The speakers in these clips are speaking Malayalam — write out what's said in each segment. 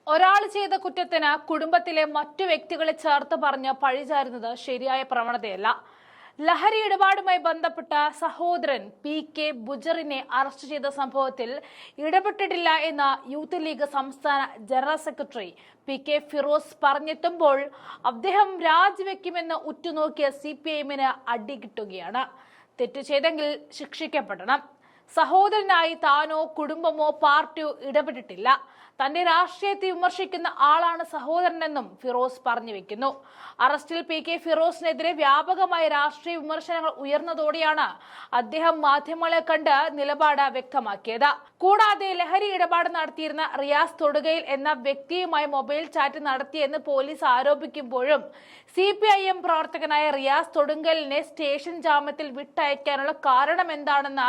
ഒരാൾ ചെയ്ത കുറ്റത്തിന് കുടുംബത്തിലെ മറ്റു വ്യക്തികളെ ചേർത്ത് പറഞ്ഞ് പഴിചാരുന്നത് ശരിയായ പ്രവണതയല്ല. ലഹരി ഇടപാടുമായി ബന്ധപ്പെട്ട സഹോദരൻ പി.കെ. ബുജറിനെ അറസ്റ്റ് ചെയ്ത സംഭവത്തിൽ ഇടപെട്ടിട്ടില്ല എന്ന് യൂത്ത് ലീഗ് സംസ്ഥാന ജനറൽ സെക്രട്ടറി പി.കെ. ഫിറോസ് പറഞ്ഞെത്തുമ്പോൾ അദ്ദേഹം രാജിവെക്കുമെന്ന് ഉറ്റുനോക്കിയ CPIM-ന് അടി കിട്ടുകയാണ്. തെറ്റ് ചെയ്തെങ്കിൽ ശിക്ഷിക്കപ്പെടണം. സഹോദരനായി താനോ കുടുംബമോ പാർട്ടിയോ ഇടപെട്ടിട്ടില്ല. തന്റെ രാഷ്ട്രീയത്തെ വിമർശിക്കുന്ന ആളാണ് സഹോദരനെന്നും ഫിറോസ് പറഞ്ഞു വെക്കുന്നു. അറസ്റ്റിൽ പി.കെ. ഫിറോസിനെതിരെ വ്യാപകമായ രാഷ്ട്രീയ വിമർശനങ്ങൾ ഉയർന്നതോടെയാണ് അദ്ദേഹം മാധ്യമങ്ങളെ കണ്ട് നിലപാട് വ്യക്തമാക്കിയത്. കൂടാതെ ലഹരി ഇടപാട് നടത്തിയിരുന്ന റിയാസ് തൊടുകയിൽ എന്ന വ്യക്തിയുമായി മൊബൈൽ ചാറ്റ് നടത്തിയെന്ന് പോലീസ് ആരോപിക്കുമ്പോഴും CPIM പ്രവർത്തകനായ റിയാസ് തൊടുങ്കലിനെ സ്റ്റേഷൻ ജാമ്യത്തിൽ വിട്ടയക്കാനുള്ള കാരണം എന്താണെന്ന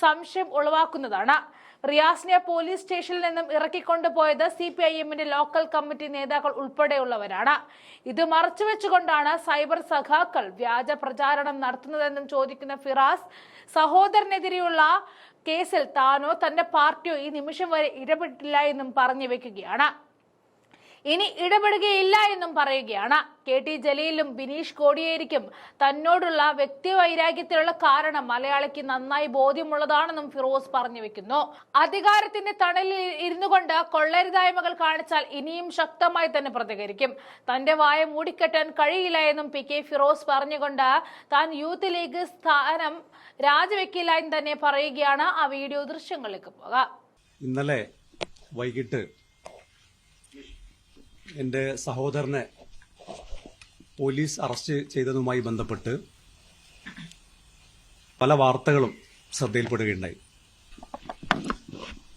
സംശയം ഉളവാക്കുന്നതാണ്. റിയാസിനെ പോലീസ് സ്റ്റേഷനിൽ നിന്നും ഇറക്കിക്കൊണ്ടുപോയത് CPIM-ന്റെ ലോക്കൽ കമ്മിറ്റി നേതാക്കൾ ഉൾപ്പെടെയുള്ളവരാണ്. ഇത് മറച്ചുവെച്ചുകൊണ്ടാണ് സൈബർ സഖാക്കൾ വ്യാജ പ്രചാരണം നടത്തുന്നതെന്നും ചോദിക്കുന്ന ഫിറാസ്, സഹോദരനെതിരെയുള്ള കേസിൽ താനോ തന്റെ പാർട്ടിയോ ഈ നിമിഷം വരെ ഇടപെട്ടില്ല എന്നും പറഞ്ഞു വെക്കുകയാണ്. ഇനി ഇടപെടുകയില്ല എന്നും പറയുകയാണ്. KT ജലീലും ബിനീഷ് കോടിയേരിക്കും തന്നോടുള്ള വ്യക്തിവൈരാഗ്യത്തിലുള്ള കാരണം മലയാളിക്ക് നന്നായി ബോധ്യമുള്ളതാണെന്നും ഫിറോസ് പറഞ്ഞു വെക്കുന്നു. അധികാരത്തിന്റെ തണലിൽ ഇരുന്നു കൊണ്ട് കൊള്ളരുതായ്മകൾ കാണിച്ചാൽ ഇനിയും ശക്തമായി തന്നെ പ്രതികരിക്കും. തന്റെ വായ മൂടിക്കെട്ടാൻ കഴിയില്ല എന്നും പി.കെ. ഫിറോസ് പറഞ്ഞുകൊണ്ട് താൻ യൂത്ത് ലീഗ് സ്ഥാനം രാജിവെക്കില്ല എന്ന് തന്നെ പറയുകയാണ്. ആ വീഡിയോ ദൃശ്യങ്ങളിലേക്ക് പോകാം. ഇന്നലെ വൈകിട്ട് എന്റെ സഹോദരനെ പോലീസ് അറസ്റ്റ് ചെയ്തതുമായി ബന്ധപ്പെട്ട് പല വാർത്തകളും ശ്രദ്ധയിൽപ്പെടുകയുണ്ടായി.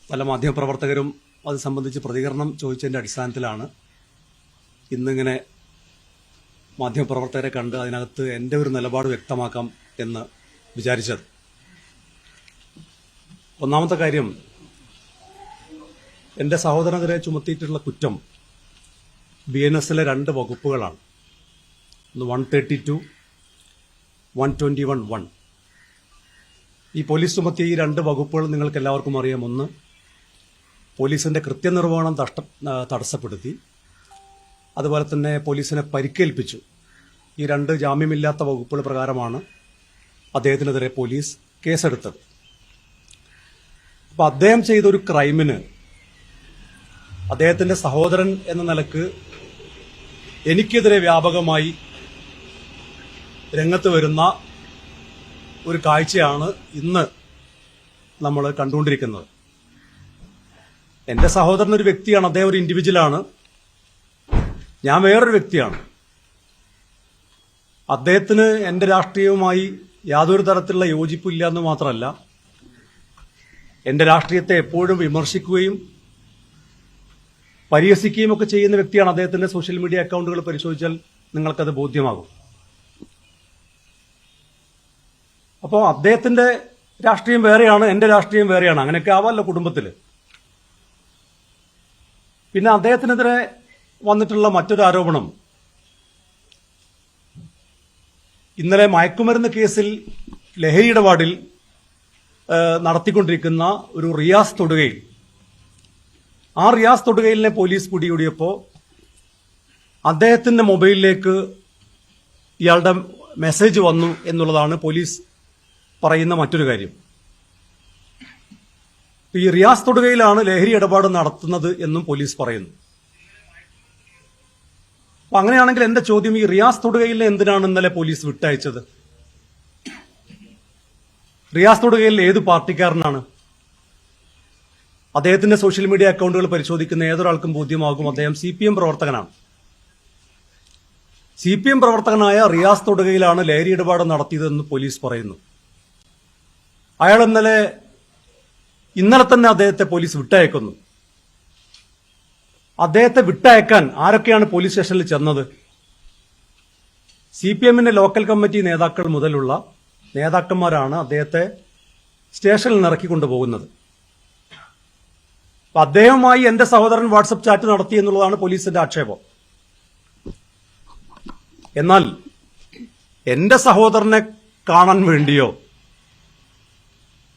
പല മാധ്യമപ്രവർത്തകരും അത് സംബന്ധിച്ച് പ്രതികരണം ചോദിച്ചതിന്റെ അടിസ്ഥാനത്തിലാണ് ഇന്നിങ്ങനെ മാധ്യമപ്രവർത്തകരെ കണ്ട് അതിനകത്ത് എന്റെ ഒരു നിലപാട് വ്യക്തമാക്കാം എന്ന് വിചാരിച്ചത്. ഒന്നാമത്തെ കാര്യം, എന്റെ സഹോദരനെതിരെ ചുമത്തിയിട്ടുള്ള കുറ്റം BNS-ലെ 2 വകുപ്പുകളാണ്. 132, 121(1). ഈ പോലീസ് ചുമത്തിയ ഈ 2 വകുപ്പുകൾ നിങ്ങൾക്ക് എല്ലാവർക്കും അറിയാം. ഒന്ന്, പോലീസിന്റെ കൃത്യനിർവഹണം തടസ്സപ്പെടുത്തി, അതുപോലെ തന്നെ പോലീസിനെ പരിക്കേൽപ്പിച്ചു. ഈ 2 ജാമ്യമില്ലാത്ത വകുപ്പുകൾ പ്രകാരമാണ് അദ്ദേഹത്തിനെതിരെ പോലീസ് കേസെടുത്തത്. അപ്പൊ അദ്ദേഹം ചെയ്തൊരു ക്രൈമിന് അദ്ദേഹത്തിന്റെ സഹോദരൻ എന്ന നിലക്ക് എനിക്കെതിരെ വ്യാപകമായി രംഗത്ത് വരുന്ന ഒരു കാഴ്ചയാണ് ഇന്ന് നമ്മൾ കണ്ടുകൊണ്ടിരിക്കുന്നത്. എന്റെ സഹോദരൻ ഒരു വ്യക്തിയാണ്, അദ്ദേഹം ഒരു ഇൻഡിവിജ്വലാണ്, ഞാൻ വേറൊരു വ്യക്തിയാണ്. അദ്ദേഹത്തിന് എന്റെ രാഷ്ട്രീയവുമായി യാതൊരു തരത്തിലുള്ള യോജിപ്പില്ല എന്ന് മാത്രമല്ല, എന്റെ രാഷ്ട്രീയത്തെ എപ്പോഴും വിമർശിക്കുകയും പരിഹസിക്കുകയും ഒക്കെ ചെയ്യുന്ന വ്യക്തിയാണ്. അദ്ദേഹത്തിന്റെ സോഷ്യൽ മീഡിയ അക്കൗണ്ടുകൾ പരിശോധിച്ചാൽ നിങ്ങൾക്കത് ബോധ്യമാകും. അപ്പോൾ അദ്ദേഹത്തിന്റെ രാഷ്ട്രീയം വേറെയാണ്, എന്റെ രാഷ്ട്രീയം വേറെയാണ്. അങ്ങനെയൊക്കെ ആവാമല്ലോ കുടുംബത്തിൽ. പിന്നെ അദ്ദേഹത്തിനെതിരെ വന്നിട്ടുള്ള മറ്റൊരു ആരോപണം, ഇന്നലെ മയക്കുമരുന്ന് കേസിൽ ലഹരി ഇടപാടിൽ നടത്തിക്കൊണ്ടിരിക്കുന്ന ഒരു റിയാസ് തൊടുകയിൽ, ആ റിയാസ് തൊടുകയിലിനെ പോലീസ് പിടികൂടിയപ്പോൾ അദ്ദേഹത്തിന്റെ മൊബൈലിലേക്ക് ഇയാളുടെ മെസ്സേജ് വന്നു എന്നുള്ളതാണ് പോലീസ് പറയുന്ന മറ്റൊരു കാര്യം. ഈ റിയാസ് തൊടുകയിലാണ് ലഹരി ഇടപാട് നടത്തുന്നത് എന്നും പോലീസ് പറയുന്നു. അപ്പൊ അങ്ങനെയാണെങ്കിൽ എന്റെ ചോദ്യം, ഈ റിയാസ് തൊടുകയിലിനെ എന്തിനാണ് ഇന്നലെ പോലീസ് വിട്ടയച്ചത്? റിയാസ് തൊടുകയിൽ ഏത് പാർട്ടിക്കാരനാണ്? അദ്ദേഹത്തിന്റെ സോഷ്യൽ മീഡിയ അക്കൗണ്ടുകൾ പരിശോധിക്കുന്ന ഏതൊരാൾക്കും ബോധ്യമാകും അദ്ദേഹം CPM പ്രവർത്തകനാണ്. CPM പ്രവർത്തകനായ റിയാസ് തൊടുകയിലാണ് ലഹരി ഇടപാട് നടത്തിയതെന്ന് പോലീസ് പറയുന്നു. അയാൾ ഇന്നലെ തന്നെ അദ്ദേഹത്തെ പോലീസ് വിട്ടയക്കുന്നു. അദ്ദേഹത്തെ വിട്ടയക്കാൻ ആരൊക്കെയാണ് പോലീസ് സ്റ്റേഷനിൽ ചെന്നത്? CPM-ന്റെ ലോക്കൽ കമ്മിറ്റി നേതാക്കൾ മുതലുള്ള നേതാക്കന്മാരാണ് അദ്ദേഹത്തെ സ്റ്റേഷനിൽ ഇറക്കിക്കൊണ്ടുപോകുന്നത്. അദ്ദേഹവുമായി എന്റെ സഹോദരൻ വാട്സപ്പ് ചാറ്റ് നടത്തി എന്നുള്ളതാണ് പോലീസിന്റെ ആക്ഷേപം. എന്നാൽ എന്റെ സഹോദരനെ കാണാൻ വേണ്ടിയോ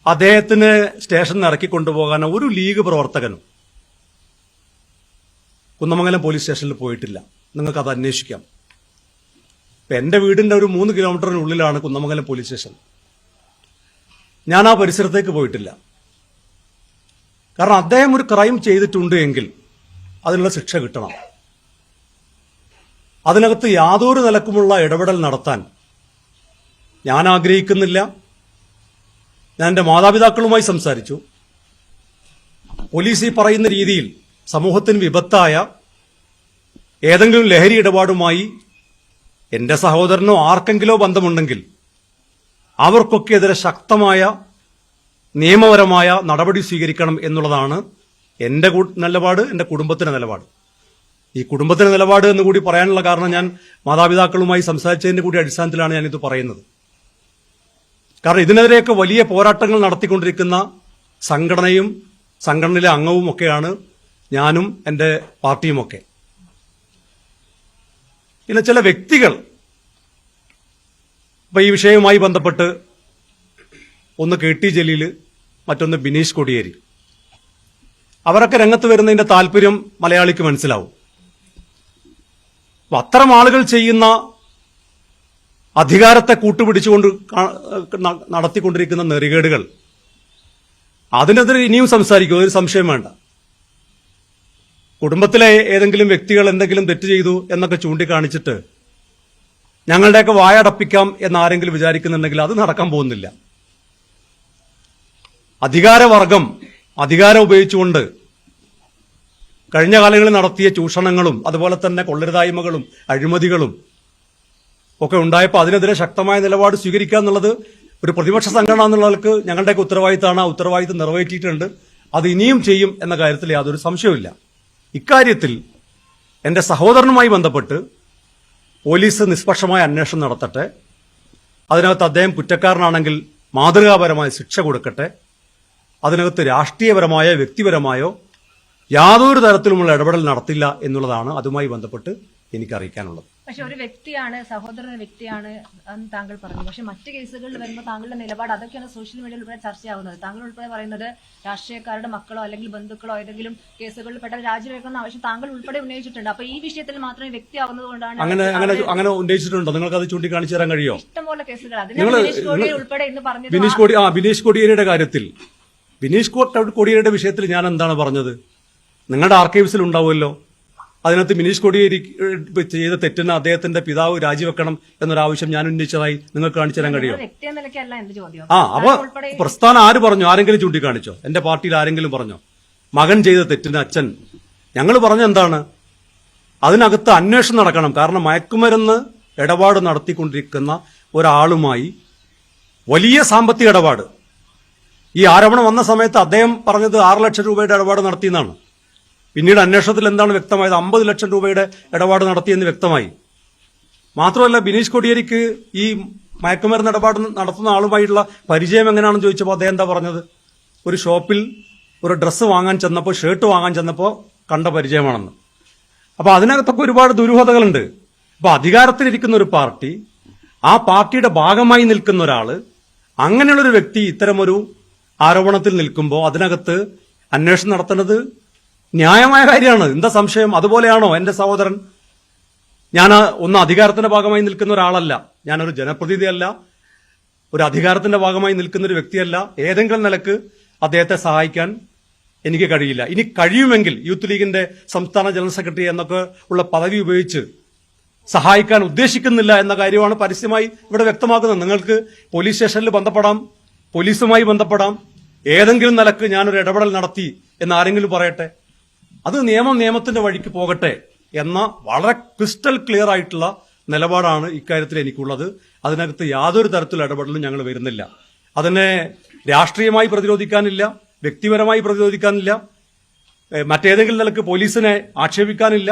അദ്ദേഹത്തിന് സ്റ്റേഷനിൽ ഇറക്കിക്കൊണ്ടുപോകാനോ ഒരു ലീഗ് പ്രവർത്തകനും കുന്നമംഗലം പോലീസ് സ്റ്റേഷനിൽ പോയിട്ടില്ല. നിങ്ങൾക്കത് അന്വേഷിക്കാം. ഇപ്പം എൻ്റെ വീടിൻ്റെ ഒരു 3 കിലോമീറ്ററിനുള്ളിലാണ് കുന്നമംഗലം പോലീസ് സ്റ്റേഷൻ. ഞാൻ ആ പരിസരത്തേക്ക് പോയിട്ടില്ല. കാരണം അദ്ദേഹം ഒരു ക്രൈം ചെയ്തിട്ടുണ്ട് എങ്കിൽ അതിനുള്ള ശിക്ഷ കിട്ടണം. അതിനകത്ത് യാതൊരു നിലക്കുമുള്ള ഇടപെടൽ നടത്താൻ ഞാൻ ആഗ്രഹിക്കുന്നില്ല. ഞാൻ എൻ്റെ മാതാപിതാക്കളുമായി സംസാരിച്ചു. പോലീസ് ഈ പറയുന്ന രീതിയിൽ സമൂഹത്തിന് വിപത്തായ ഏതെങ്കിലും ലഹരി ഇടപാടുമായി എൻ്റെ സഹോദരനോ ആർക്കെങ്കിലോ ബന്ധമുണ്ടെങ്കിൽ അവർക്കൊക്കെ എതിരെ ശക്തമായ നിയമപരമായ നടപടി സ്വീകരിക്കണം എന്നുള്ളതാണ് എൻ്റെ നിലപാട്, എൻ്റെ കുടുംബത്തിന്റെ നിലപാട്. ഈ കുടുംബത്തിന്റെ നിലപാട് എന്ന് കൂടി പറയാനുള്ള കാരണം ഞാൻ മാതാപിതാക്കളുമായി സംസാരിച്ചതിന്റെ കൂടി അടിസ്ഥാനത്തിലാണ് ഞാനിത് പറയുന്നത്. കാരണം ഇതിനെതിരെയൊക്കെ വലിയ പോരാട്ടങ്ങൾ നടത്തിക്കൊണ്ടിരിക്കുന്ന സംഘടനയും സംഘടനയിലെ അംഗവും ഒക്കെയാണ് ഞാനും എൻ്റെ പാർട്ടിയുമൊക്കെ. പിന്നെ ചില വ്യക്തികൾ ഇപ്പൊ ഈ വിഷയവുമായി ബന്ധപ്പെട്ട് ഒന്ന് KT ജലീൽ, മറ്റൊന്ന് ബിനീഷ് കൊടിയേരി, അവരൊക്കെ രംഗത്ത് വരുന്നതിന്റെ താല്പര്യം മലയാളിക്ക് മനസ്സിലാവും. അത്തരം ആളുകൾ ചെയ്യുന്ന അധികാരത്തെ കൂട്ടുപിടിച്ചുകൊണ്ട് നടത്തിക്കൊണ്ടിരിക്കുന്ന നെറികേടുകൾ, അതിനെതിരെ ഇനിയും സംസാരിക്കും, ഒരു സംശയം വേണ്ട. കുടുംബത്തിലെ ഏതെങ്കിലും വ്യക്തികൾ എന്തെങ്കിലും തെറ്റ് ചെയ്തു എന്നൊക്കെ ചൂണ്ടിക്കാണിച്ചിട്ട് ഞങ്ങളുടെയൊക്കെ വായടപ്പിക്കാം എന്നാരെങ്കിലും വിചാരിക്കുന്നുണ്ടെങ്കിൽ അത് നടക്കാൻ പോകുന്നില്ല. അധികാരവർഗം അധികാരം ഉപയോഗിച്ചുകൊണ്ട് കഴിഞ്ഞ കാലങ്ങളിൽ നടത്തിയ ചൂഷണങ്ങളും അതുപോലെ തന്നെ കൊള്ളരുതായ്മകളും അഴിമതികളും ഒക്കെ ഉണ്ടായപ്പോൾ അതിനെതിരെ ശക്തമായ നിലപാട് സ്വീകരിക്കുക എന്നുള്ളത് ഒരു പ്രതിപക്ഷ സംഘടന എന്നുള്ളവർക്ക് ഞങ്ങളുടെയൊക്കെ ഉത്തരവാദിത്തമാണ്. ആ ഉത്തരവാദിത്തം നിറവേറ്റിയിട്ടുണ്ട്. അത് ഇനിയും ചെയ്യും എന്ന കാര്യത്തിൽ യാതൊരു സംശയവുമില്ല. ഇക്കാര്യത്തിൽ എന്റെ സഹോദരനുമായി ബന്ധപ്പെട്ട് പോലീസ് നിഷ്പക്ഷമായ അന്വേഷണം നടത്തട്ടെ. അതിനകത്ത് അദ്ദേഹം കുറ്റക്കാരനാണെങ്കിൽ മാതൃകാപരമായ ശിക്ഷ കൊടുക്കട്ടെ. അതിനകത്ത് രാഷ്ട്രീയപരമായോ വ്യക്തിപരമായോ യാതൊരു തരത്തിലുമുള്ള ഇടപെടൽ നടത്തില്ല എന്നുള്ളതാണ് അതുമായി ബന്ധപ്പെട്ട് എനിക്ക് അറിയിക്കാനുള്ളത്. പക്ഷെ ഒരു വ്യക്തിയാണ്, സഹോദരൻ വ്യക്തിയാണ് എന്ന് താങ്കൾ പറഞ്ഞു. പക്ഷെ മറ്റു കേസുകളിൽ വരുമ്പോൾ താങ്കളുടെ നിലപാട് അതൊക്കെയാണ് സോഷ്യൽ മീഡിയയിൽ ഉൾപ്പെടെ ചർച്ചയാവുന്നത്. താങ്കൾ ഉൾപ്പെടെ പറയുന്നത് രാഷ്ട്രീയക്കാരുടെ മക്കളോ അല്ലെങ്കിൽ ബന്ധുക്കളോ ഏതെങ്കിലും കേസുകളിൽ പെട്ട രാജിവെക്കുന്ന ആവശ്യം താങ്കൾ ഉൾപ്പെടെ ഉന്നയിച്ചിട്ടുണ്ട്. അപ്പൊ ഈ വിഷയത്തിൽ മാത്രമേ വ്യക്തിയാവുന്നത് കൊണ്ടാണ് അങ്ങനെ ഉന്നയിച്ചിട്ടുണ്ടോ? നിങ്ങൾക്ക് അത് ചൂണ്ടിക്കാണിച്ചു തരാൻ കഴിയോ? ഇഷ്ടംപോലെ കേസുകൾ അതിന് ബിനീഷ് കോടിയേരി ഉൾപ്പെടെ ഇന്ന് പറഞ്ഞത്. ബിനീഷ് കൊടിയേരിയുടെ കാര്യത്തിൽ, ബിനീഷ് കൊടിയേരിയുടെ വിഷയത്തിൽ ഞാൻ എന്താണ് പറഞ്ഞത്? നിങ്ങളുടെ ആർക്കൈവ്സിൽ ഉണ്ടാവുമല്ലോ. അതിനകത്ത് ബിനീഷ് കൊടിയേരി ചെയ്ത തെറ്റിന് അദ്ദേഹത്തിന്റെ പിതാവ് രാജിവെക്കണം എന്നൊരാവശ്യം ഞാൻ ഉന്നയിച്ചതായി നിങ്ങൾക്ക് കാണിച്ചു തരാൻ കഴിയോ? അപ്പൊ പ്രസ്ഥാനം ആര് പറഞ്ഞു? ആരെങ്കിലും ചൂണ്ടിക്കാണിച്ചോ? എന്റെ പാർട്ടിയിൽ ആരെങ്കിലും പറഞ്ഞോ മകൻ ചെയ്ത തെറ്റിന് അച്ഛൻ? ഞങ്ങൾ പറഞ്ഞ എന്താണ്? അതിനകത്ത് അന്വേഷണം നടക്കണം. കാരണം മയക്കുമരുന്ന് ഇടപാട് നടത്തിക്കൊണ്ടിരിക്കുന്ന ഒരാളുമായി വലിയ സാമ്പത്തിക ഇടപാട്, ഈ ആരോപണം വന്ന സമയത്ത് അദ്ദേഹം പറഞ്ഞത് 6 ലക്ഷം രൂപയുടെ ഇടപാട് നടത്തിയെന്നാണ്. പിന്നീട് അന്വേഷണത്തിൽ എന്താണ് വ്യക്തമായത്? 50 ലക്ഷം രൂപയുടെ ഇടപാട് നടത്തിയെന്ന് വ്യക്തമായി. മാത്രമല്ല ബിനീഷ് കൊടിയേരിക്ക് ഈ മയക്കുമരുന്ന് ഇടപാട് നടത്തുന്ന ആളുമായിട്ടുള്ള പരിചയം എങ്ങനെയാണെന്ന് ചോദിച്ചപ്പോൾ അദ്ദേഹം എന്താ പറഞ്ഞത്? ഒരു ഷോപ്പിൽ ഒരു ഡ്രസ്സ് വാങ്ങാൻ ചെന്നപ്പോൾ, ഷർട്ട് വാങ്ങാൻ ചെന്നപ്പോൾ കണ്ട പരിചയമാണെന്ന്. അപ്പൊ അതിനകത്തൊക്കെ ഒരുപാട് ദുരൂഹതകളുണ്ട്. അപ്പൊ അധികാരത്തിലിരിക്കുന്ന ഒരു പാർട്ടി, ആ പാർട്ടിയുടെ ഭാഗമായി നിൽക്കുന്ന ഒരാള്, അങ്ങനെയുള്ളൊരു വ്യക്തി ഇത്തരമൊരു ആരോപണത്തിൽ നിൽക്കുമ്പോൾ അതിനകത്ത് അന്വേഷണം നടത്തുന്നത് ന്യായമായ കാര്യമാണ്. എന്താ സംശയം? അതുപോലെയാണോ എന്റെ സഹോദരൻ? ഞാൻ ഒന്ന് അധികാരത്തിന്റെ ഭാഗമായി നിൽക്കുന്ന ഒരാളല്ല, ഞാനൊരു ജനപ്രതിനിധിയല്ല, ഒരു അധികാരത്തിന്റെ ഭാഗമായി നിൽക്കുന്ന ഒരു വ്യക്തിയല്ല. ഏതെങ്കിലും നിലക്ക് അദ്ദേഹത്തെ സഹായിക്കാൻ എനിക്ക് കഴിയില്ല. ഇനി കഴിയുമെങ്കിൽ യൂത്ത് ലീഗിന്റെ സംസ്ഥാന ജനറൽ സെക്രട്ടറി എന്നൊക്കെ ഉള്ള പദവി ഉപയോഗിച്ച് സഹായിക്കാൻ ഉദ്ദേശിക്കുന്നില്ല എന്ന കാര്യമാണ് പരസ്യമായി ഇവിടെ വ്യക്തമാക്കുന്നത്. നിങ്ങൾക്ക് പോലീസ് സ്റ്റേഷനിൽ ബന്ധപ്പെടാം, പോലീസുമായി ബന്ധപ്പെടാം. ഏതെങ്കിലും നിലക്ക് ഞാനൊരു ഇടപെടൽ നടത്തി എന്ന് ആരെങ്കിലും പറയട്ടെ. അത് നിയമത്തിന്റെ വഴിക്ക് പോകട്ടെ എന്ന വളരെ ക്രിസ്റ്റൽ ക്ലിയർ ആയിട്ടുള്ള നിലപാടാണ് ഇക്കാര്യത്തിൽ എനിക്കുള്ളത്. അതിനകത്ത് യാതൊരു തരത്തിലുള്ള ഇടപെടലും ഞങ്ങൾ വരുന്നില്ല. അതിനെ രാഷ്ട്രീയമായി പ്രതിരോധിക്കാനില്ല, വ്യക്തിപരമായി പ്രതിരോധിക്കാനില്ല, മറ്റേതെങ്കിലും നിലക്ക് പോലീസിനെ ആക്ഷേപിക്കാനില്ല.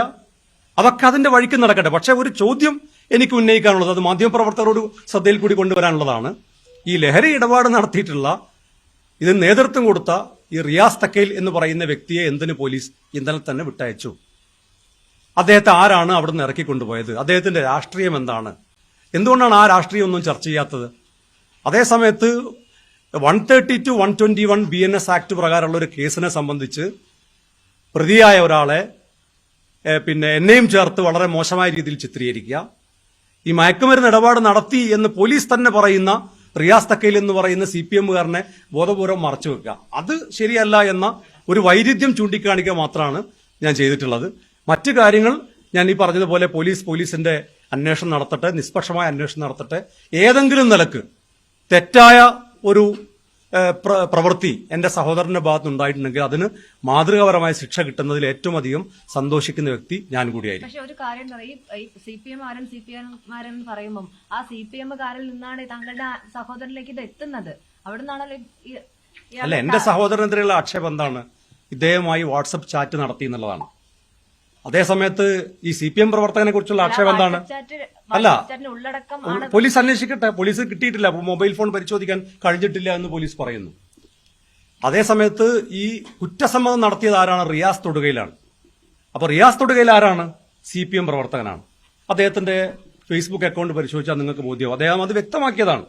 അതൊക്കെ അതിന്റെ വഴിക്ക് നടക്കട്ടെ. പക്ഷെ ഒരു ചോദ്യം എനിക്ക് ഉന്നയിക്കാനുള്ളത്, അത് മാധ്യമപ്രവർത്തകരോട് ശ്രദ്ധയിൽ കൂടി കൊണ്ടുവരാനുള്ളതാണ്. ഈ ലഹരി ഇടപാട് നടത്തിയിട്ടുള്ള, ഇതിന് നേതൃത്വം കൊടുത്ത ഈ റിയാസ് തക്കയിൽ എന്ന് പറയുന്ന വ്യക്തിയെ എന്തിന് പോലീസ് ഇന്നലെ തന്നെ വിട്ടയച്ചു? അദ്ദേഹത്തെ ആരാണ് അവിടെ നിന്ന് ഇറക്കിക്കൊണ്ടുപോയത്? അദ്ദേഹത്തിന്റെ രാഷ്ട്രീയം എന്താണ്? എന്തുകൊണ്ടാണ് ആ രാഷ്ട്രീയം ഒന്നും ചർച്ച ചെയ്യാത്തത്? അതേസമയത്ത് 130 to 121 BNS ആക്ട് പ്രകാരമുള്ള ഒരു കേസിനെ സംബന്ധിച്ച് പ്രതിയായ ഒരാളെ പിന്നെ എന്നെയും ചേർത്ത് വളരെ മോശമായ രീതിയിൽ ചിത്രീകരിക്കുക. ഈ മയക്കുമരുന്ന് ഇടപാട് നടത്തി എന്ന് പോലീസ് തന്നെ പറയുന്ന റിയാസ് തക്കയിൽ എന്ന് പറയുന്ന CPM-കാരനെ ബോധപൂർവ്വം മറച്ചു വെക്കുക, അത് ശരിയല്ല എന്ന ഒരു വൈരുദ്ധ്യം ചൂണ്ടിക്കാണിക്കുക മാത്രമാണ് ഞാൻ ചെയ്തിട്ടുള്ളത്. മറ്റു കാര്യങ്ങൾ ഞാൻ ഈ പറഞ്ഞതുപോലെ പോലീസിന്റെ അന്വേഷണം നടത്തട്ടെ, നിഷ്പക്ഷമായ അന്വേഷണം നടത്തട്ടെ. ഏതെങ്കിലും നിലക്ക് തെറ്റായ ഒരു പ്രവൃത്തി എന്റെ സഹോദരന്റെ ഭാഗത്തുനിന്നുണ്ടായിട്ടുണ്ടെങ്കിൽ അതിന് മാതൃകാപരമായ ശിക്ഷ കിട്ടുന്നതിൽ ഏറ്റവും അധികം സന്തോഷിക്കുന്ന വ്യക്തി ഞാൻ കൂടിയായിരിക്കും. പക്ഷെ ഒരു കാര്യം എന്താ, ഈ CPM-മാരൻ പറയുമ്പോൾ ആ CPM-കാരിൽ നിന്നാണ് താങ്കളുടെ സഹോദരനിലേക്ക് ഇത് എത്തുന്നത്. അവിടെ നിന്നാണല്ലോ അല്ല, എന്റെ സഹോദരനെതിരെയുള്ള ആക്ഷേപം എന്താണ്? ഇദ്ദേഹമായി വാട്സപ്പ് ചാറ്റ് നടത്തി എന്നുള്ളതാണ്. അതേസമയത്ത് ഈ CPM പ്രവർത്തകനെ കുറിച്ചുള്ള ആക്ഷേപം എന്താണ്? അല്ല, പോലീസ് അന്വേഷിക്കട്ടെ. പോലീസ് കിട്ടിയിട്ടില്ല, മൊബൈൽ ഫോൺ പരിശോധിക്കാൻ കഴിഞ്ഞിട്ടില്ല എന്ന് പോലീസ് പറയുന്നു. അതേസമയത്ത് ഈ കുറ്റസമ്മതം നടത്തിയത് ആരാണ്? റിയാസ് തൊടുകയിലാണ്. അപ്പൊ റിയാസ് തൊടുകയിൽ ആരാണ്? CPM പ്രവർത്തകനാണ്. അദ്ദേഹത്തിന്റെ ഫേസ്ബുക്ക് അക്കൗണ്ട് പരിശോധിച്ചാൽ നിങ്ങൾക്ക് ബോധ്യമാവും. അദ്ദേഹം അത് വ്യക്തമാക്കിയതാണ്.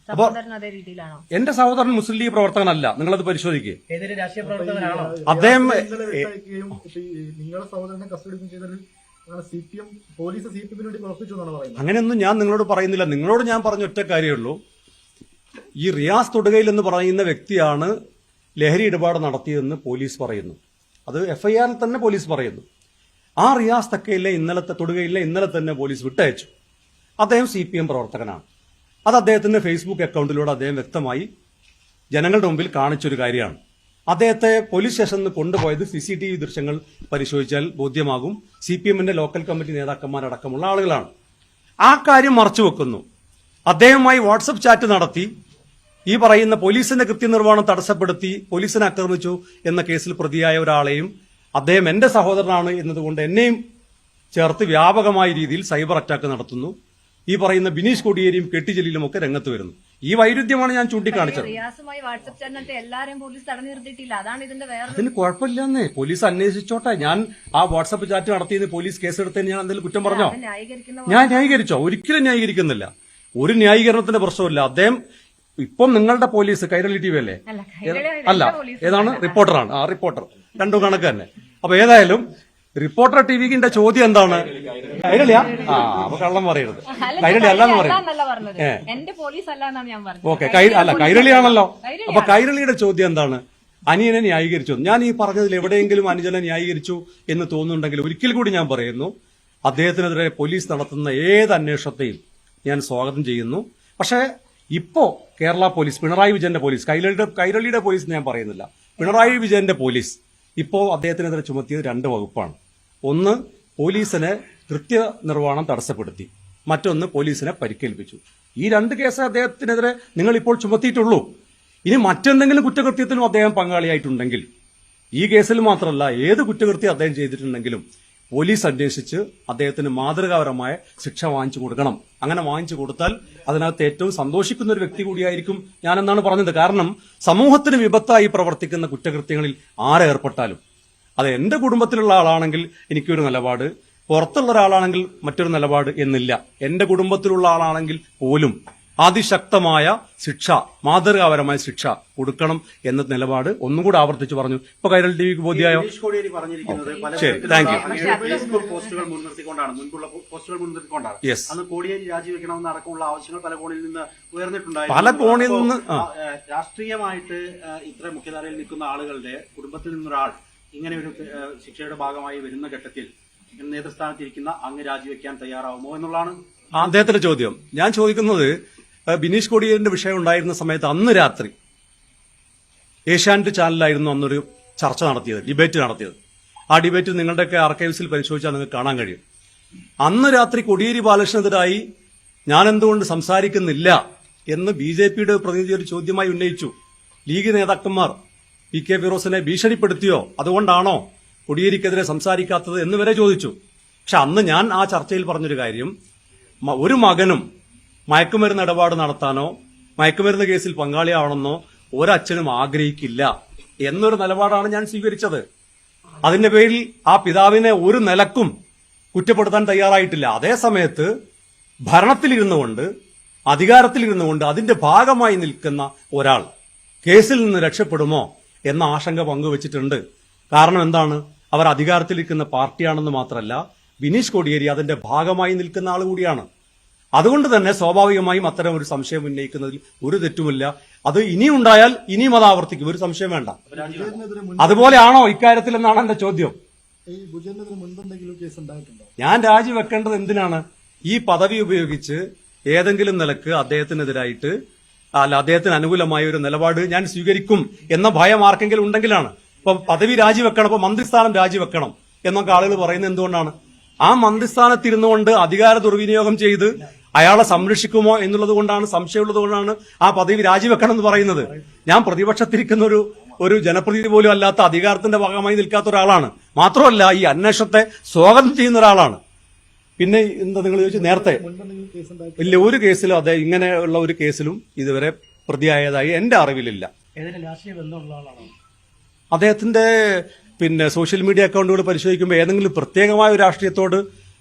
അപ്പൊ എന്റെ സഹോദരൻ മുസ്ലിം ലീഗ് പ്രവർത്തകനല്ല, നിങ്ങളത് പരിശോധിക്കുക. അദ്ദേഹം അങ്ങനെയൊന്നും ഞാൻ നിങ്ങളോട് പറയുന്നില്ല. നിങ്ങളോട് ഞാൻ പറഞ്ഞ ഒറ്റ കാര്യമുള്ളൂ, ഈ റിയാസ് തൊടുകയിൽ എന്ന് പറയുന്ന വ്യക്തിയാണ് ലഹരി ഇടപാട് നടത്തിയതെന്ന് പോലീസ് പറയുന്നു. അത് FIR-ൽ തന്നെ പോലീസ് പറയുന്നു. ആ റിയാസ് തക്കയിലെ തൊടുകയിലെ ഇന്നലെ തന്നെ പോലീസ് വിട്ടയച്ചു. അദ്ദേഹം CPM പ്രവർത്തകനാണ്. അത് അദ്ദേഹത്തിന്റെ ഫേസ്ബുക്ക് അക്കൗണ്ടിലൂടെ അദ്ദേഹം വ്യക്തമായി ജനങ്ങളുടെ മുമ്പിൽ കാണിച്ചൊരു കാര്യമാണ്. അദ്ദേഹത്തെ പോലീസ് സ്റ്റേഷനിൽ കൊണ്ടുപോയത് CCTV ദൃശ്യങ്ങൾ പരിശോധിച്ചാൽ ബോധ്യമാകും. CPM-ന്റെ ലോക്കൽ കമ്മിറ്റി നേതാക്കന്മാരടക്കമുള്ള ആളുകളാണ്. ആ കാര്യം മറച്ചുവെക്കുന്നു. അദ്ദേഹവുമായി വാട്സപ്പ് ചാറ്റ് നടത്തി ഈ പറയുന്ന പോലീസിന്റെ കൃത്യനിർവഹണം തടസ്സപ്പെടുത്തി പോലീസിനെ ആക്രമിച്ചു എന്ന കേസിൽ പ്രതിയായ ഒരാളെയും അദ്ദേഹം എന്റെ സഹോദരനാണ് എന്നതുകൊണ്ട് എന്നെയും ചേർത്ത് വ്യാപകമായ രീതിയിൽ സൈബർ അറ്റാക്ക് നടത്തുന്നു. ഈ പറയുന്ന ബിനീഷ് കോടിയേരിയും കെട്ടി ജലീലും ഒക്കെ രംഗത്ത് വരുന്നു. ഈ വൈരുദ്ധ്യമാണ് ഞാൻ ചൂണ്ടിക്കാണിച്ചത്. അതിന് കുഴപ്പമില്ലെന്നേ, പോലീസ് അന്വേഷിച്ചോട്ടെ. ഞാൻ ആ വാട്സപ്പ് ചാറ്റ് നടത്തിയെന്ന് പോലീസ് കേസെടുത്തതിന് ഞാൻ എന്തെങ്കിലും കുറ്റം പറഞ്ഞോ? ഞാൻ ന്യായീകരിച്ചോ? ഒരിക്കലും ന്യായീകരിക്കുന്നില്ല. ഒരു ന്യായീകരണത്തിന്റെ പ്രശ്നമില്ല. അദ്ദേഹം ഇപ്പം നിങ്ങളുടെ പോലീസ് കൈരളി TV അല്ലേ? അല്ല, ഏതാണ്? റിപ്പോർട്ടറാണ്. ആ റിപ്പോർട്ടർ രണ്ടും കണക്ക് തന്നെ. അപ്പൊ ഏതായാലും റിപ്പോർട്ടർ TVക്കിന്റെ ചോദ്യം എന്താണ്? കൈരളിയാ? അപ്പൊ കള്ളം പറയരുത്. കൈരളി അല്ലാന്ന് പറയുന്നത്. ഓക്കെ, അല്ല കൈരളിയാണല്ലോ. അപ്പൊ കൈരളിയുടെ ചോദ്യം എന്താണ്? അനിയനെ ന്യായീകരിച്ചു. ഞാൻ ഈ പറഞ്ഞതിൽ എവിടെയെങ്കിലും അനുജനെ ന്യായീകരിച്ചു എന്ന് തോന്നുന്നുണ്ടെങ്കിൽ ഒരിക്കൽ കൂടി ഞാൻ പറയുന്നു, അദ്ദേഹത്തിനെതിരെ പോലീസ് നടത്തുന്ന ഏത് അന്വേഷണത്തെയും ഞാൻ സ്വാഗതം ചെയ്യുന്നു. പക്ഷേ ഇപ്പോ കേരള പോലീസ്, പിണറായി വിജയന്റെ പോലീസ്, കൈരളിയുടെ പോലീസ് ഞാൻ പറയുന്നില്ല, പിണറായി വിജയന്റെ പോലീസ് ഇപ്പോ അദ്ദേഹത്തിനെതിരെ ചുമത്തിയത് 2 വകുപ്പാണ്. ഒന്ന്, പോലീസിനെ കൃത്യനിർവഹണം തടസ്സപ്പെടുത്തി. മറ്റൊന്ന്, പോലീസിനെ പരിക്കേൽപ്പിച്ചു. ഈ 2 കേസ് അദ്ദേഹത്തിനെതിരെ നിങ്ങൾ ഇപ്പോൾ ചുമത്തിയിട്ടുള്ളൂ. ഇനി മറ്റെന്തെങ്കിലും കുറ്റകൃത്യത്തിലും അദ്ദേഹം പങ്കാളിയായിട്ടുണ്ടെങ്കിൽ, ഈ കേസിൽ മാത്രമല്ല ഏത് കുറ്റകൃത്യം അദ്ദേഹം ചെയ്തിട്ടുണ്ടെങ്കിലും പോലീസ് അന്വേഷിച്ച് അദ്ദേഹത്തിന് മാതൃകാപരമായ ശിക്ഷ വാങ്ങിച്ചു കൊടുക്കണം. അങ്ങനെ വാങ്ങിച്ചു കൊടുത്താൽ അതിനകത്ത് ഏറ്റവും സന്തോഷിക്കുന്ന ഒരു വ്യക്തി കൂടിയായിരിക്കും ഞാനെന്നാണ് പറഞ്ഞത്. കാരണം സമൂഹത്തിന് വിപത്തായി പ്രവർത്തിക്കുന്ന കുറ്റകൃത്യങ്ങളിൽ ആരേർപ്പെട്ടാലും, അത് എന്റെ കുടുംബത്തിലുള്ള ആളാണെങ്കിൽ എനിക്കൊരു നിലപാട്, പുറത്തുള്ള ഒരാളാണെങ്കിൽ മറ്റൊരു നിലപാട് എന്നില്ല. എന്റെ കുടുംബത്തിലുള്ള ആളാണെങ്കിൽ പോലും അതിശക്തമായ ശിക്ഷ, മാതൃകാപരമായ ശിക്ഷ കൊടുക്കണം എന്ന നിലപാട് ഒന്നുകൂടി ആവർത്തിച്ചു പറഞ്ഞു. ഇപ്പൊ കൈരളി TVക്ക് ബോധ്യമായോ? ശരി, താങ്ക് യു. പോസ്റ്റുകൾ മുൻനിർത്തിക്കൊണ്ടാണ് യെസ്, അന്ന് കോടിയേരി രാജിവെക്കണമെന്ന് അടക്കമുള്ള ആവശ്യങ്ങൾ പല കോണിൽ നിന്ന് ഉയർന്നിട്ടുണ്ടായിരുന്നു. പല കോണിൽ നിന്ന് രാഷ്ട്രീയമായിട്ട് ഇത്ര മുഖ്യധാരയിൽ നിൽക്കുന്ന ആളുകളുടെ കുടുംബത്തിൽ നിന്നൊരാൾ ഇങ്ങനെ ഒരു ശിക്ഷയുടെ ഭാഗമായി വരുന്ന ഘട്ടത്തിൽ നേതൃസ്ഥാനത്തിരിക്കുന്ന അങ്ങ് രാജിവെക്കാൻ തയ്യാറാവുമോ എന്നുള്ളതാണ് അദ്ദേഹത്തിന്റെ ചോദ്യം. ഞാൻ ചോദിക്കുന്നത്, ബിനീഷ് കോടിയേരിന്റെ വിഷയം ഉണ്ടായിരുന്ന സമയത്ത് അന്ന് രാത്രി ഏഷ്യാനെറ്റ് ചാനലിലായിരുന്നു അന്നൊരു ചർച്ച നടത്തിയത്, ഡിബേറ്റ് നടത്തിയത്. ആ ഡിബേറ്റ് നിങ്ങളുടെയൊക്കെ ആർക്കൈവ്സിൽ പരിശോധിച്ചാൽ നിങ്ങൾക്ക് കാണാൻ കഴിയും. അന്ന് രാത്രി കോടിയേരി ബാലകൃഷ്ണനെതിരായി ഞാൻ എന്തുകൊണ്ട് സംസാരിക്കുന്നില്ല എന്ന് BJPയുടെ പ്രതിനിധി ഒരു ചോദ്യമായി ഉന്നയിച്ചു. ലീഗ് നേതാക്കന്മാർ PK ഫിറോസിനെ ഭീഷണിപ്പെടുത്തിയോ, അതുകൊണ്ടാണോ കോടിയേരിക്കെതിരെ സംസാരിക്കാത്തത് എന്ന് വരെ ചോദിച്ചു. പക്ഷെ അന്ന് ഞാൻ ആ ചർച്ചയിൽ പറഞ്ഞൊരു കാര്യം, ഒരു മകനും മയക്കുമരുന്ന് ഇടപാട് നടത്താനോ മയക്കുമരുന്ന് കേസിൽ പങ്കാളിയാവണമെന്നോ ഒരച്ഛനും ആഗ്രഹിക്കില്ല എന്നൊരു നിലപാടാണ് ഞാൻ സ്വീകരിച്ചത്. അതിന്റെ പേരിൽ ആ പിതാവിനെ ഒരു നിലക്കും കുറ്റപ്പെടുത്താൻ തയ്യാറായിട്ടില്ല. അതേസമയത്ത് ഭരണത്തിലിരുന്നുകൊണ്ട്, അധികാരത്തിലിരുന്നുകൊണ്ട് അതിന്റെ ഭാഗമായി നിൽക്കുന്ന ഒരാൾ കേസിൽ നിന്ന് രക്ഷപ്പെടുമോ എന്ന ആശങ്ക പങ്കുവച്ചിട്ടുണ്ട്. കാരണം എന്താണ്? അവർ അധികാരത്തിലിരിക്കുന്ന പാർട്ടിയാണെന്ന് മാത്രമല്ല, ബിനീഷ് കോടിയേരി അതിന്റെ ഭാഗമായി നിൽക്കുന്ന ആൾ കൂടിയാണ്. അതുകൊണ്ട് തന്നെ സ്വാഭാവികമായും അത്തരം ഒരു സംശയം ഉന്നയിക്കുന്നതിൽ ഒരു തെറ്റുമില്ല. അത് ഇനിയുണ്ടായാൽ ഇനിയും അത് ആവർത്തിക്കും, ഒരു സംശയം വേണ്ട. അതുപോലെയാണോ ഇക്കാര്യത്തിൽ എന്നാണ് എന്റെ ചോദ്യം. ഞാൻ രാജിവെക്കേണ്ടത് എന്തിനാണ്? ഈ പദവി ഉപയോഗിച്ച് ഏതെങ്കിലും നിലക്ക് അദ്ദേഹത്തിനെതിരായിട്ട് അല്ല അദ്ദേഹത്തിന് അനുകൂലമായ ഒരു നിലപാട് ഞാൻ സ്വീകരിക്കും എന്ന ഭയം ആർക്കെങ്കിലും ഉണ്ടെങ്കിലാണ്. ഇപ്പൊ പദവി രാജിവെക്കണം, ഇപ്പൊ മന്ത്രിസ്ഥാനം രാജിവെക്കണം എന്നൊക്കെ ആളുകൾ പറയുന്നത് എന്തുകൊണ്ടാണ്? ആ മന്ത്രിസ്ഥാനത്തിരുന്നുകൊണ്ട് അധികാര ദുർവിനിയോഗം ചെയ്ത് അയാളെ സംരക്ഷിക്കുമോ എന്നുള്ളത് കൊണ്ടാണ്, സംശയമുള്ളത് കൊണ്ടാണ് ആ പദവി രാജിവെക്കണം എന്ന് പറയുന്നത്. ഞാൻ പ്രതിപക്ഷത്തിരിക്കുന്ന ഒരു ജനപ്രതിനിധി പോലും അല്ലാത്ത, അധികാരത്തിന്റെ ഭാഗമായി നിൽക്കാത്ത ഒരാളാണ്. മാത്രമല്ല ഈ അന്വേഷണത്തെ സ്വാഗതം ചെയ്യുന്ന ഒരാളാണ്. പിന്നെ എന്താ നിങ്ങൾ ചോദിച്ചു നേരത്തെ? ഇല്ല, ഒരു കേസിലും അതെ ഇങ്ങനെയുള്ള ഒരു കേസിലും ഇതുവരെ പ്രതിയായതായി എന്റെ അറിവിലില്ല. അദ്ദേഹത്തിന്റെ സോഷ്യൽ മീഡിയ അക്കൗണ്ടുകൾ പരിശോധിക്കുമ്പോൾ ഏതെങ്കിലും പ്രത്യേകമായ ഒരു രാഷ്ട്രീയത്തോട്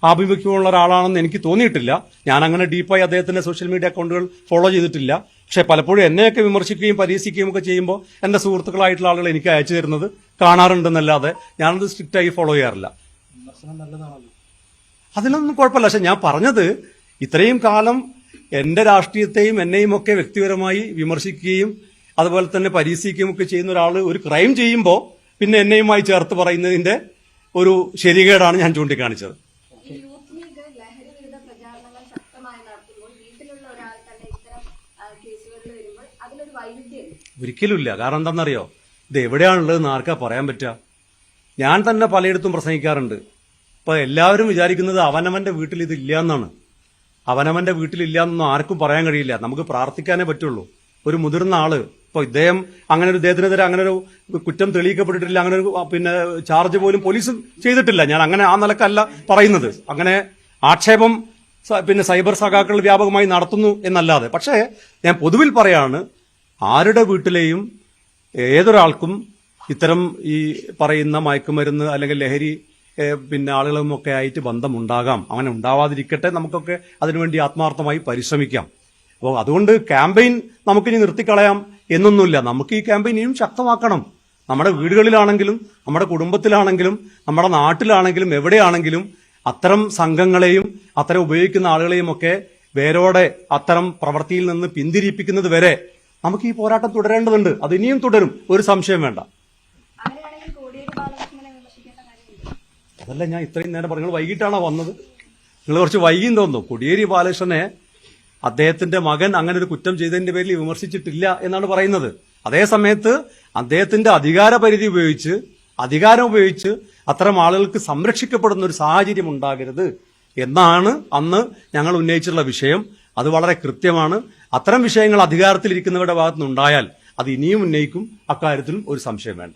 ആഭിമുഖ്യമുള്ള ഒരാളാണെന്ന് എനിക്ക് തോന്നിയിട്ടില്ല. ഞാൻ അങ്ങനെ ഡീപ്പായി അദ്ദേഹത്തിന്റെ സോഷ്യൽ മീഡിയ അക്കൗണ്ടുകൾ ഫോളോ ചെയ്തിട്ടില്ല. പക്ഷെ പലപ്പോഴും എന്നെയൊക്കെ വിമർശിക്കുകയും പരിഹസിക്കുകയും ഒക്കെ ചെയ്യുമ്പോൾ എന്റെ സുഹൃത്തുക്കളായിട്ടുള്ള ആളുകൾ എനിക്ക് അയച്ചു തരുന്നത് കാണാറുണ്ടെന്നല്ലാതെ ഞാനത് സ്ട്രിക്റ്റായി ഫോളോ ചെയ്യാറില്ല. അതിലൊന്നും കുഴപ്പമില്ല. പക്ഷെ ഞാൻ പറഞ്ഞത്, ഇത്രയും കാലം എന്റെ രാഷ്ട്രീയത്തെയും എന്നെയും ഒക്കെ വ്യക്തിപരമായി വിമർശിക്കുകയും അതുപോലെ തന്നെ പരിഹസിക്കുകയും ഒക്കെ ചെയ്യുന്ന ഒരാൾ ഒരു ക്രൈം ചെയ്യുമ്പോൾ പിന്നെ എന്നെയുമായി ചേർത്ത് പറയുന്നതിന്റെ ഒരു ശരികേടാണ് ഞാൻ ചൂണ്ടിക്കാണിച്ചത്. യൂത്ത് ലീഗ് ലഹരി വിരുദ്ധ പ്രചാരണങ്ങൾ ശക്തമായി നടത്തുമ്പോൾ വീട്ടിലുള്ള ഒരാൾ തന്നെ ഇത്തരം കേസുകളിൽ വരുമ്പോൾ അതിലൊരു വൈരുദ്ധ്യം ഒരിക്കലുമില്ല. കാരണം എന്താണെന്നറിയോ, ഇത് എവിടെയാണുള്ളതെന്ന് ആർക്കാ പറയാൻ പറ്റുക? ഞാൻ തന്നെ പലയിടത്തും പ്രസംഗിക്കാറുണ്ട്. ഇപ്പൊ എല്ലാവരും വിചാരിക്കുന്നത് അവനവന്റെ വീട്ടിൽ ഇതില്ല എന്നാണ്. അവനവന്റെ വീട്ടിലില്ല എന്നൊന്നും ആർക്കും പറയാൻ കഴിയില്ല. നമുക്ക് പ്രാർത്ഥിക്കാനേ പറ്റുള്ളൂ. ഒരു മുതിർന്ന ആള്, ഇപ്പൊ ഇദ്ദേഹത്തിനെതിരെ അങ്ങനെ ഒരു കുറ്റം തെളിയിക്കപ്പെട്ടിട്ടില്ല, അങ്ങനെ ഒരു ചാർജ് പോലും പോലീസ് ചെയ്തിട്ടില്ല. ഞാൻ അങ്ങനെ ആ നിലക്കല്ല പറയുന്നത്. അങ്ങനെ ആക്ഷേപം സൈബർ സഖാക്കൾ വ്യാപകമായി നടത്തുന്നു എന്നല്ലാതെ. പക്ഷേ ഞാൻ പൊതുവിൽ പറയാണ്, ആരുടെ വീട്ടിലെയും ഏതൊരാൾക്കും ഇത്തരം ഈ പറയുന്ന മയക്കുമരുന്ന് അല്ലെങ്കിൽ ലഹരി ആളുകളുമൊക്കെ ആയിട്ട് ബന്ധമുണ്ടാകാം. അങ്ങനെ ഉണ്ടാവാതിരിക്കട്ടെ, നമുക്കൊക്കെ അതിനുവേണ്ടി ആത്മാർത്ഥമായി പരിശ്രമിക്കാം. അപ്പോൾ അതുകൊണ്ട് ക്യാമ്പയിൻ നമുക്കിനി നിർത്തിക്കളയാം എന്നൊന്നുമില്ല. നമുക്ക് ഈ ക്യാമ്പയിൻ ഇനിയും ശക്തമാക്കണം. നമ്മുടെ വീടുകളിലാണെങ്കിലും നമ്മുടെ കുടുംബത്തിലാണെങ്കിലും നമ്മുടെ നാട്ടിലാണെങ്കിലും എവിടെയാണെങ്കിലും അത്തരം സംഘങ്ങളെയും അത്തരം ഉപയോഗിക്കുന്ന ആളുകളെയും ഒക്കെ വേരോടെ അത്തരം പ്രവൃത്തിയിൽ നിന്ന് പിന്തിരിപ്പിക്കുന്നത് വരെ നമുക്ക് ഈ പോരാട്ടം തുടരേണ്ടതുണ്ട്. അത് ഇനിയും തുടരും, ഒരു സംശയം വേണ്ട. അതല്ല ഞാൻ ഇത്രയും നേരം പറഞ്ഞു. നിങ്ങൾ വൈകിട്ടാണോ വന്നത്? നിങ്ങൾ കുറച്ച് വൈകിയും തോന്നുന്നു. കോടിയേരി ബാലകൃഷ്ണനെ അദ്ദേഹത്തിന്റെ മകൻ അങ്ങനെ ഒരു കുറ്റം ചെയ്തതിന്റെ പേരിൽ വിമർശിച്ചിട്ടില്ല എന്നാണ് പറയുന്നത്. അതേസമയത്ത് അദ്ദേഹത്തിന്റെ അധികാരപരിധി ഉപയോഗിച്ച്, അധികാരം ഉപയോഗിച്ച് അത്തരം ആളുകൾക്ക് സംരക്ഷിക്കപ്പെടുന്ന ഒരു സാഹചര്യം ഉണ്ടാകരുത് എന്നാണ് അന്ന് ഞങ്ങൾ ഉന്നയിച്ചിട്ടുള്ള വിഷയം. അത് വളരെ കൃത്യമാണ്. അത്തരം വിഷയങ്ങൾ അധികാരത്തിലിരിക്കുന്നവരുടെ ഭാഗത്തുനിന്നുണ്ടായാൽ അത് ഇനിയും ഉന്നയിക്കും. അക്കാര്യത്തിലും ഒരു സംശയം വേണ്ട.